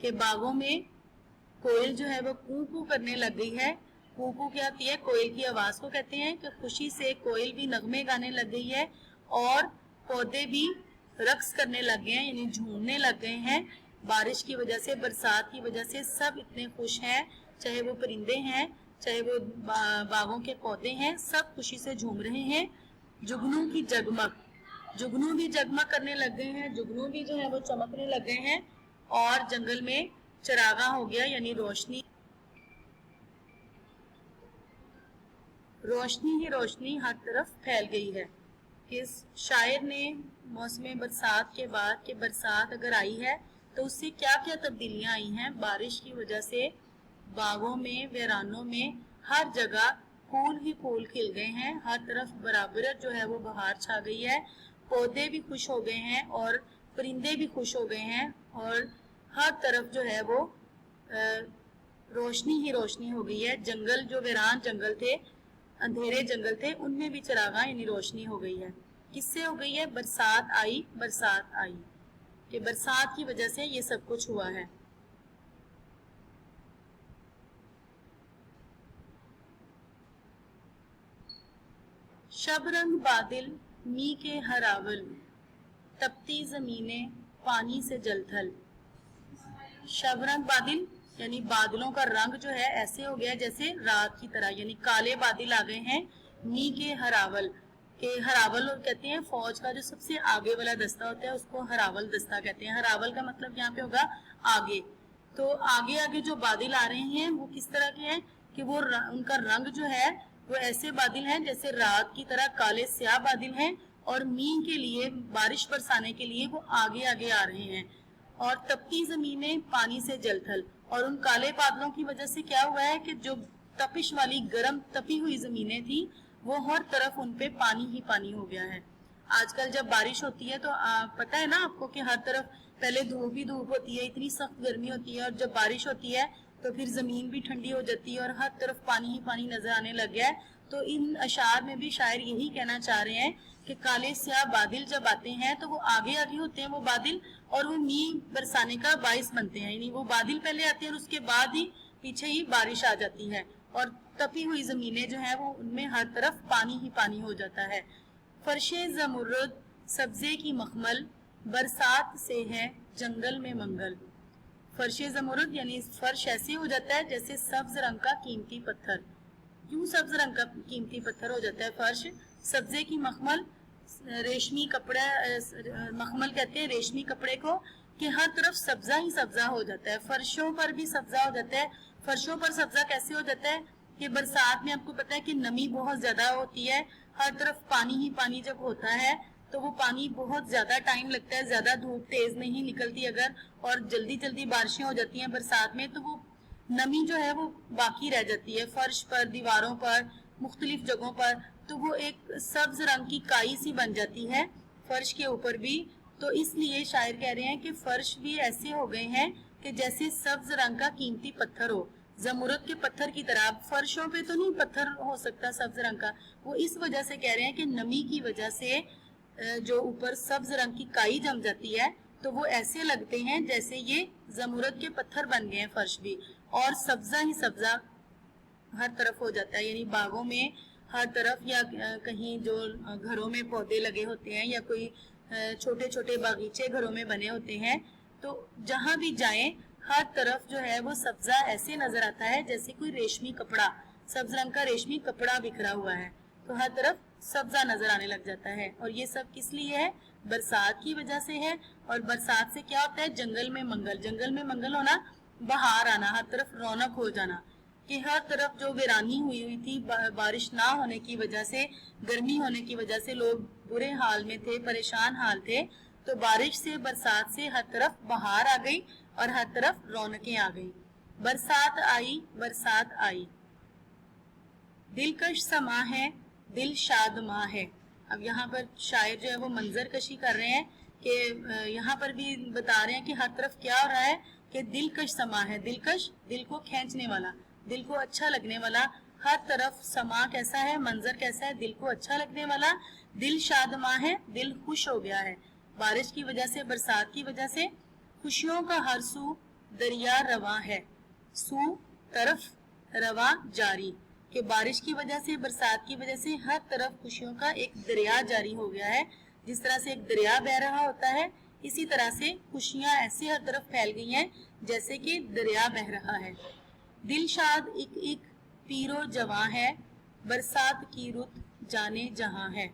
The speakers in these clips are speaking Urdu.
کہ باغوں میں کوئل جو ہے وہ کو کو کرنے لگ گئی ہے. کو کو کیا ہوتی ہے؟ کوئل کی آواز کو کہتے ہیں کہ خوشی سے کوئل بھی نغمے گانے لگ گئی ہے اور پودے بھی رقص کرنے لگ گئے ہیں، یعنی جھومنے لگ گئے ہیں. بارش کی وجہ سے، برسات کی وجہ سے سب اتنے خوش ہیں، چاہے وہ پرندے ہیں، چاہے وہ باغوں کے پودے ہیں، سب خوشی سے جھوم رہے ہیں. جگنوں کی جگمگ، جگنوں بھی جگمگ کرنے لگ گئے ہیں، جگنوں بھی جو ہے وہ چمکنے لگ گئے ہیں. اور جنگل میں چراغاں ہو گیا، یعنی روشنی ہی روشنی ہر طرف پھیل گئی ہے. اس شاعر نے موسم برسات کے بعد کہ برسات اگر آئی ہے تو اس سے کیا کیا تبدیلیاں آئی ہیں. بارش کی وجہ سے باغوں میں، ویرانوں میں ہر جگہ پھول ہی پھول کھل گئے ہیں، ہر طرف برابرت جو ہے وہ بہار چھا گئی ہے. پودے بھی خوش ہو گئے ہیں اور پرندے بھی خوش ہو گئے ہیں اور ہر طرف جو ہے وہ روشنی ہی روشنی ہو گئی ہے. جنگل جو ویران جنگل تھے، اندھیرے جنگل تھے، ان میں بھی چراغاں یعنی روشنی ہو گئی ہے. کس سے ہو گئی ہے؟ برسات آئی، برسات آئی، کہ برسات کی وجہ سے یہ سب کچھ ہوا ہے. شب رنگ بادل می کے ہراول، تپتی زمینیں پانی سے جل تھل. شب رنگ بادل یعنی بادلوں کا رنگ جو ہے ایسے ہو گیا جیسے رات کی طرح، یعنی کالے بادل آ گئے ہیں. می کے ہراول، کہ ہراول کہتے ہیں فوج کا جو سب سے آگے والا دستہ ہوتا ہے اس کو ہراول دستہ کہتے ہیں. ہراول کا مطلب یہاں پہ ہوگا آگے. تو آگے آگے جو بادل آ رہے ہیں وہ کس طرح کے ہیں کہ وہ ان کا رنگ جو ہے وہ ایسے بادل ہیں جیسے رات کی طرح کالے سیاہ بادل ہیں، اور می کے لیے بارش برسانے کے لیے وہ آگے آگے آ رہے ہیں. اور تپتی زمینیں پانی سے جل تھل، اور ان کالے بادلوں کی وجہ سے کیا ہوا ہے کہ جو تپش والی گرم تپی ہوئی زمینیں تھی وہ ہر طرف ان پہ پانی ہی پانی ہو گیا ہے. آج کل جب بارش ہوتی ہے تو پتہ ہے نا آپ کو کہ ہر طرف پہلے دھوپ ہی دھوپ ہوتی ہے، اتنی سخت گرمی ہوتی ہے، اور جب بارش ہوتی ہے تو پھر زمین بھی ٹھنڈی ہو جاتی ہے اور ہر طرف پانی ہی پانی نظر آنے لگ گیا ہے. تو ان اشعار میں بھی شاعر یہی کہنا چاہ رہے ہیں کہ کالے سیاہ بادل جب آتے ہیں تو وہ آگے آگے ہوتے ہیں وہ بادل، اور وہ می برسانے کا باعث بنتے ہیں. یعنی وہ بادل پہلے آتے ہیں اور اس کے بعد ہی پیچھے ہی بارش آ جاتی ہے، اور تپی ہوئی زمینیں جو ہیں وہ ان میں ہر طرف پانی ہی پانی ہو جاتا ہے. فرش زمرد سبزے کی مخمل، برسات سے ہے جنگل میں منگل. فرش زمرد یعنی فرش ایسے ہو جاتا ہے جیسے سبز رنگ کا قیمتی پتھر. کیوں سبز رنگ کا قیمتی پتھر ہو جاتا ہے فرش؟ سبزے کی مخمل، ریشمی کپڑا، مخمل کہتے ہیں ریشمی کپڑے کو، کہ ہر طرف سبزہ ہی سبزہ ہو جاتا ہے. فرشوں پر بھی سبزہ ہو جاتا ہے. فرشوں پر سبزہ کیسے ہو جاتا ہے کہ برسات میں آپ کو پتا ہے کہ نمی بہت زیادہ ہوتی ہے، ہر طرف پانی ہی پانی جب ہوتا ہے تو وہ پانی بہت زیادہ ٹائم لگتا ہے، زیادہ دھوپ تیز نہیں نکلتی اگر، اور جلدی جلدی بارشیں ہو جاتی ہیں برسات میں تو وہ نمی جو ہے وہ باقی رہ جاتی ہے فرش پر، دیواروں پر، مختلف جگہوں پر. تو وہ ایک سبز رنگ کی کائی سی بن جاتی ہے فرش کے اوپر بھی. تو اس لیے شاعر کہہ رہے ہیں کہ فرش بھی ایسے ہو گئے ہیں کہ جیسے سبز رنگ کا قیمتی پتھر ہو، زمرد کے پتھر کی طرح. فرشوں پہ تو نہیں پتھر ہو سکتا سبز رنگ کا، وہ اس وجہ سے کہہ رہے ہیں کہ نمی کی وجہ سے جو اوپر سبز رنگ کی کائی جم جاتی ہے تو وہ ایسے لگتے ہیں جیسے یہ زمرد کے پتھر بن گئے ہیں فرش بھی، اور سبزہ ہی سبزہ ہر طرف ہو جاتا ہے. یعنی باغوں میں ہر طرف، یا کہیں جو گھروں میں پودے لگے ہوتے ہیں یا کوئی چھوٹے چھوٹے باغیچے گھروں میں بنے ہوتے ہیں تو جہاں بھی جائیں ہر طرف جو ہے وہ سبزہ ایسے نظر آتا ہے جیسے کوئی ریشمی کپڑا، سبز رنگ کا ریشمی کپڑا بکھرا ہوا ہے، تو ہر طرف سبزہ نظر آنے لگ جاتا ہے. اور یہ سب کس لیے ہے؟ برسات کی وجہ سے ہے. اور برسات سے کیا ہوتا ہے؟ جنگل میں منگل. جنگل میں منگل ہونا، بہار آنا، ہر طرف رونق ہو جانا، کہ ہر طرف جو ویرانی ہوئی تھی بارش نہ ہونے کی وجہ سے، گرمی ہونے کی وجہ سے لوگ برے حال میں تھے، پریشان حال تھے، تو بارش سے، برسات سے ہر طرف بہار آ گئی اور ہر طرف رونقیں آ گئی. برسات آئی، برسات آئی، دلکش سما ہے، دل شاد ماں ہے. اب یہاں پر شاعر جو ہے وہ منظر کشی کر رہے ہیں کہ یہاں پر بھی بتا رہے ہیں کہ ہر طرف کیا ہو رہا ہے کہ دلکش سما ہے. دلکش، دل کو کھینچنے والا، دل کو اچھا لگنے والا. ہر طرف سما کیسا ہے؟ منظر کیسا ہے؟ دل کو اچھا لگنے والا. دل شاد ماں ہے، دل خوش ہو گیا ہے. بارش کی وجہ سے، برسات کی وجہ سے خوشیوں کا ہر سو دریا رواں ہے, سو طرف, رواں جاری, کہ بارش کی وجہ سے, برسات کی وجہ سے ہر طرف خوشیوں کا ایک دریا جاری ہو گیا ہے. جس طرح سے ایک دریا بہ رہا ہوتا ہے, اسی طرح سے خوشیاں ایسے ہر طرف پھیل گئی ہیں جیسے کہ دریا بہ رہا ہے. دل شاد ایک ایک پیرو جواں ہے, برسات کی رت جانے جہاں ہے.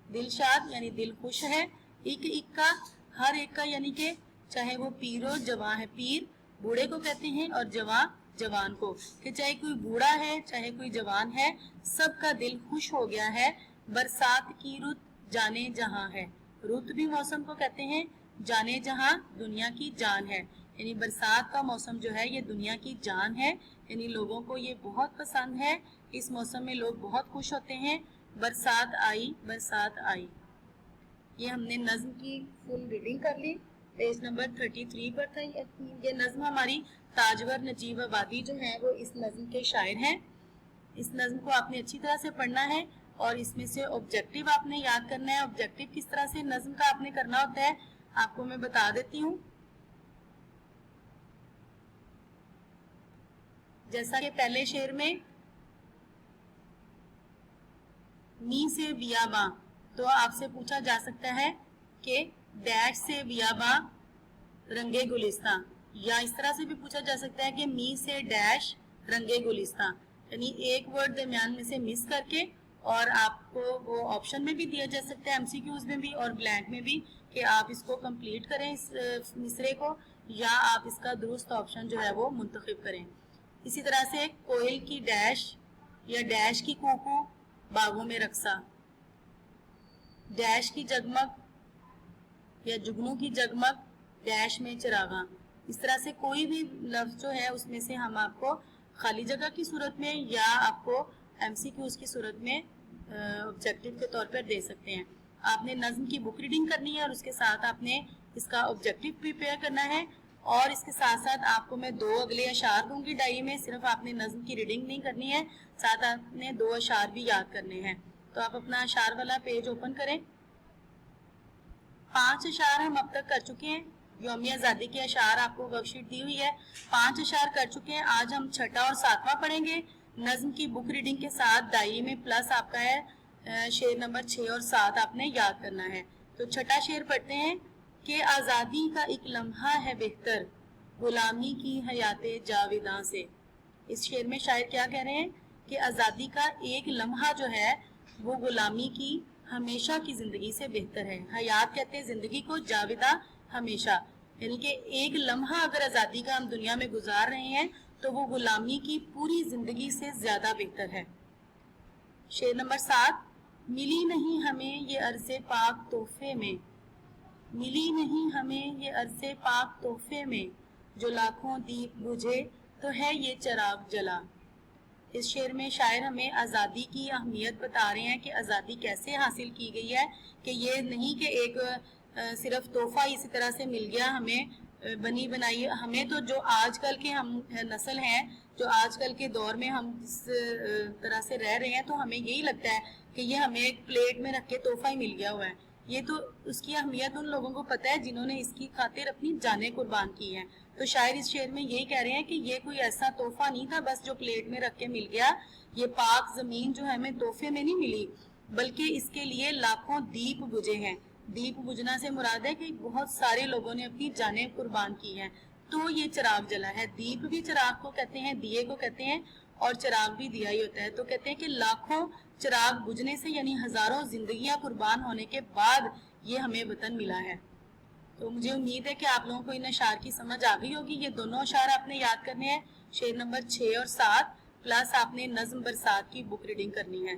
دل شاد یعنی دل خوش ہے, ایک ایک کا ہر ایک کا, یعنی کہ چاہے وہ پیرو جواں ہے, پیر بوڑھے کو کہتے ہیں, اور جواں جوان کو, کہ چاہے کوئی بوڑھا ہے چاہے کوئی جوان ہے, سب کا دل خوش ہو گیا ہے. برسات کی رت جانے جہاں ہے, رت بھی موسم کو کہتے ہیں, جانے جہاں دنیا کی جان ہے, یعنی برسات کا موسم جو ہے یہ دنیا کی جان ہے, یعنی لوگوں کو یہ بہت پسند ہے. اس موسم میں لوگ بہت خوش ہوتے ہیں. برسات آئی برسات آئی. یہ ہم نے نظم کی فل ریڈنگ کر لی, پیج نمبر 33 پر تھا. یہ نظم ہماری تاجور نجیب آبادی جو ہے وہ اس نظم کے شاعر ہیں. اس نظم کو آپ نے اچھی طرح سے پڑھنا ہے, اور اس میں سے آبجیکٹیو آپ نے یاد کرنا ہے. آبجیکٹیو کس طرح سے نظم کا آپ نے کرنا ہوتا ہے آپ کو میں بتا دیتی ہوں. جیسا کہ پہلے شعر میں می سے بیاباں, تو آپ سے پوچھا جا سکتا ہے کہ ڈیش سے بیاباں رنگے گلستاں, یا اس طرح سے بھی پوچھا جا سکتا ہے کہ می سے ڈیش رنگے گلستاں, یعنی ایک ورڈ درمیان میں سے مس کر کے, اور آپ کو وہ آپشن میں بھی دیا جا سکتا ہے, ایم سی کیوز میں بھی اور بلینک میں بھی, کہ آپ اس کو کمپلیٹ کریں اس مصرے کو, یا آپ اس کا درست آپشن جو ہے وہ منتخب کریں. اسی طرح سے کوئل کی ڈیش یا ڈیش کی کوکو باغوں میں رقصہ, ڈیش کی جگمگ یا جگنو کی جگمگ ڈیش میں چراغاں. اس طرح سے کوئی بھی لفظ جو ہے اس میں سے ہم آپ کو خالی جگہ کی صورت میں یا آپ کو ایم سی کیوز کی صورت میں آبجیکٹیو کے طور پر دے سکتے ہیں. آپ نے نظم کی بک ریڈنگ کرنی ہے, اور اس کے ساتھ آپ نے اس کا آبجیکٹیو پریپیئر کرنا ہے, اور اس کے ساتھ ساتھ آپ کو میں 2 اگلے اشعار دوں گی ڈائری میں. صرف آپ نے نظم کی ریڈنگ نہیں کرنی ہے, ساتھ آپ نے 2 اشعار بھی یاد کرنے ہیں. تو آپ اپنا اشعار والا پیج اوپن کریں. 5 اشعار ہم اب تک کر چکے ہیں. یوم آزادی کے اشعار آپ کو ورک شیٹ دی ہوئی ہے, 5 اشعار کر چکے ہیں. آج ہم 6واں اور 7واں پڑھیں گے. نظم کی بک ریڈنگ کے ساتھ ڈائری میں پلس آپ کا ہے شعر نمبر 6 اور 7 آپ نے یاد کرنا ہے. تو 6واں شعر پڑھتے ہیں کہ آزادی کا ایک لمحہ ہے بہتر, غلامی کی حیات جاویداں سے. اس شعر میں شاعر کیا کہہ رہے ہیں کہ آزادی کا ایک لمحہ جو ہے وہ غلامی کی ہمیشہ کی زندگی سے بہتر ہے. حیات کہتے ہیں زندگی کو, جاویدہ ہمیشہ, یعنی کہ ایک لمحہ اگر آزادی کا ہم دنیا میں گزار رہے ہیں تو وہ غلامی کی پوری زندگی سے زیادہ بہتر ہے. شعر نمبر 7, ملی نہیں ہمیں یہ عرض پاک تحفے میں, ملی نہیں ہمیں یہ عرض پاک تحفے میں, جو لاکھوں دیپ بجھے تو ہے یہ چراغ جلا. اس شعر میں شاعر ہمیں آزادی کی اہمیت بتا رہے ہیں کہ آزادی کیسے حاصل کی گئی ہے, کہ یہ نہیں کہ ایک صرف تحفہ اسی طرح سے مل گیا ہمیں بنی بنائی. ہمیں تو جو آج کل کے ہم نسل ہیں, جو آج کل کے دور میں ہم اس طرح سے رہ رہے ہیں, تو ہمیں یہی لگتا ہے کہ یہ ہمیں ایک پلیٹ میں رکھ کے تحفہ ہی مل گیا ہوا ہے. یہ تو اس کی اہمیت ان لوگوں کو پتہ ہے جنہوں نے اس کی خاطر اپنی جانیں قربان کی ہیں. تو شاعر اس شعر میں یہی کہہ رہے ہیں کہ یہ کوئی ایسا تحفہ نہیں تھا بس جو پلیٹ میں رکھ کے مل گیا. یہ پاک زمین جو ہے ہمیں تحفے میں نہیں ملی, بلکہ اس کے لیے لاکھوں دیپ بجھے ہیں. دیپ بجھنا سے مراد ہے کہ بہت سارے لوگوں نے اپنی جانیں قربان کی ہیں, تو یہ چراغ جلا ہے. دیپ بھی چراغ کو کہتے ہیں, دیے کو کہتے ہیں, اور چراغ بھی دیا ہی ہوتا ہے. تو کہتے ہیں کہ لاکھوں چراغ بجھنے سے, یعنی ہزاروں زندگیاں قربان ہونے کے بعد یہ ہمیں وطن ملا ہے. تو مجھے امید ہے کہ آپ لوگوں کو ان اشعار کی سمجھ آ گئی ہوگی. یہ دونوں اشعار آپ نے یاد کرنے ہیں, شعر نمبر 6 اور 7, پلس آپ نے نظم برسات کی بک ریڈنگ کرنی ہے.